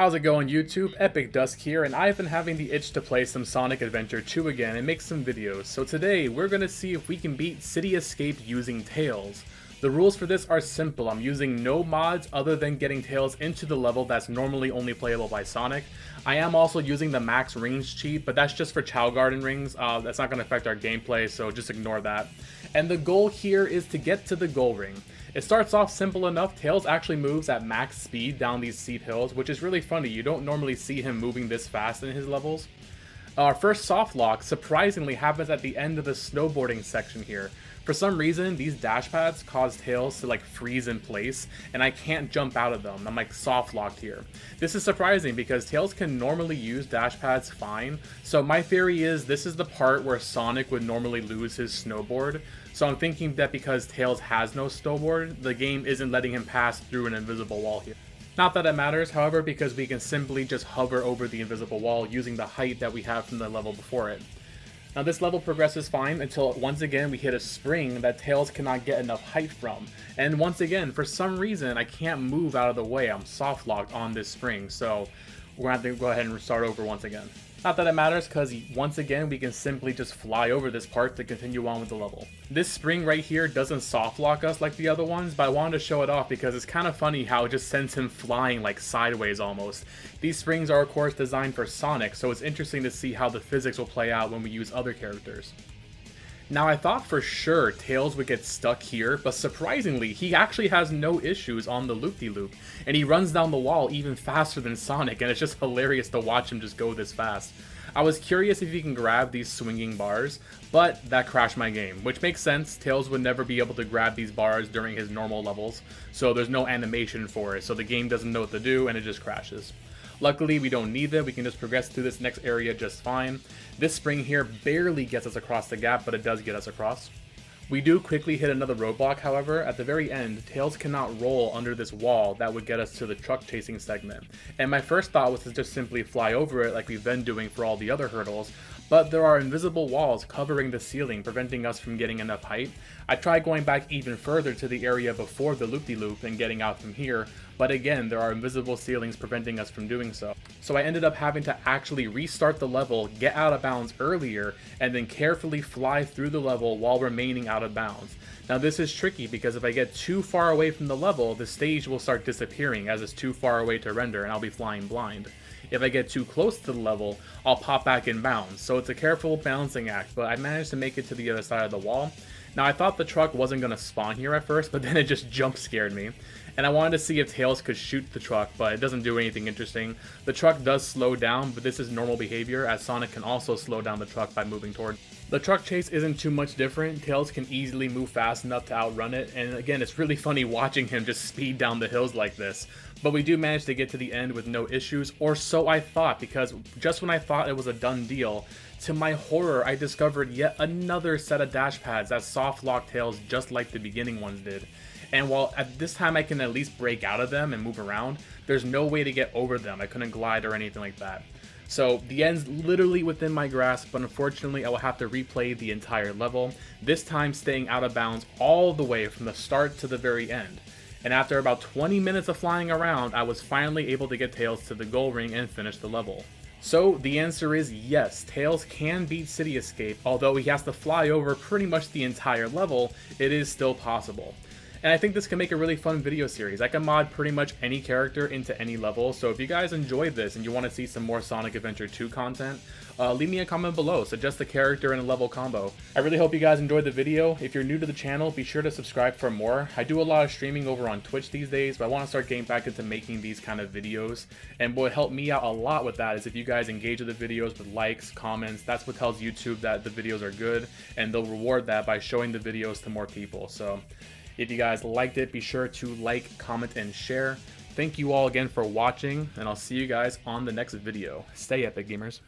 How's it going, YouTube? Epic Dusk here, and I've been having the itch to play some Sonic Adventure 2 again and make some videos. So today, we're gonna see if we can beat City Escape using Tails. The rules for this are simple. I'm using no mods other than getting Tails into the level that's normally only playable by Sonic. I am also using the max rings cheat, but that's just for Chao Garden rings. That's not gonna affect our gameplay, so just ignore that. And the goal here is to get to the goal ring. It starts off simple enough. Tails actually moves at max speed down these steep hills, which is really funny. You don't normally see him moving this fast in his levels. Our first soft lock surprisingly happens at the end of the snowboarding section here. For some reason, these dash pads cause Tails to like freeze in place, and I can't jump out of them. I'm like soft locked here. This is surprising because Tails can normally use dash pads fine, so my theory is this is the part where Sonic would normally lose his snowboard. So I'm thinking that because Tails has no snowboard, the game isn't letting him pass through an invisible wall here. Not that it matters, however, because we can simply just hover over the invisible wall using the height that we have from the level before it. Now this level progresses fine until once again we hit a spring that Tails cannot get enough height from. And once again, for some reason, I can't move out of the way. I'm soft locked on this spring, so we're gonna have to go ahead and start over once again. Not that it matters, because once again we can simply just fly over this part to continue on with the level. This spring right here doesn't soft lock us like the other ones, but I wanted to show it off because it's kind of funny how it just sends him flying like sideways almost. These springs are of course designed for Sonic, so it's interesting to see how the physics will play out when we use other characters. Now I thought for sure Tails would get stuck here, but surprisingly he actually has no issues on the loop-de-loop, and he runs down the wall even faster than Sonic, and it's just hilarious to watch him just go this fast. I was curious if he can grab these swinging bars, but that crashed my game, which makes sense. Tails would never be able to grab these bars during his normal levels, so there's no animation for it, so the game doesn't know what to do and it just crashes. Luckily, we don't need them, we can just progress through this next area just fine. This spring here barely gets us across the gap, but it does get us across. We do quickly hit another roadblock, however. At the very end, Tails cannot roll under this wall that would get us to the truck chasing segment. And my first thought was to just simply fly over it like we've been doing for all the other hurdles, but there are invisible walls covering the ceiling, preventing us from getting enough height. I tried going back even further to the area before the loop-de-loop and getting out from here, but again, there are invisible ceilings preventing us from doing so. So I ended up having to actually restart the level, get out of bounds earlier, and then carefully fly through the level while remaining out of bounds. Now this is tricky because if I get too far away from the level, the stage will start disappearing as it's too far away to render and I'll be flying blind. If I get too close to the level, I'll pop back in bounds, so it's a careful balancing act, but I managed to make it to the other side of the wall. Now I thought the truck wasn't going to spawn here at first, but then it just jump scared me. And I wanted to see if Tails could shoot the truck, but it doesn't do anything interesting. The truck does slow down, but this is normal behavior, as Sonic can also slow down the truck by moving toward. The truck chase isn't too much different. Tails can easily move fast enough to outrun it, and again, it's really funny watching him just speed down the hills like this. But we do manage to get to the end with no issues, or so I thought, because just when I thought it was a done deal, to my horror, I discovered yet another set of dash pads that soft lock Tails just like the beginning ones did. And while at this time I can at least break out of them and move around, there's no way to get over them. I couldn't glide or anything like that. So the end's literally within my grasp, but unfortunately I will have to replay the entire level, this time staying out of bounds all the way from the start to the very end. And after about 20 minutes of flying around, I was finally able to get Tails to the goal ring and finish the level. So the answer is yes, Tails can beat City Escape. Although he has to fly over pretty much the entire level, it is still possible. And I think this can make a really fun video series. I can mod pretty much any character into any level, so if you guys enjoyed this and you want to see some more Sonic Adventure 2 content, leave me a comment below, suggest a character and a level combo. I really hope you guys enjoyed the video. If you're new to the channel, be sure to subscribe for more. I do a lot of streaming over on Twitch these days, but I want to start getting back into making these kind of videos. And what would help me out a lot with that is if you guys engage with the videos with likes, comments. That's what tells YouTube that the videos are good, and they'll reward that by showing the videos to more people. So if you guys liked it, be sure to like, comment, and share. Thank you all again for watching, and I'll see you guys on the next video. Stay epic, gamers.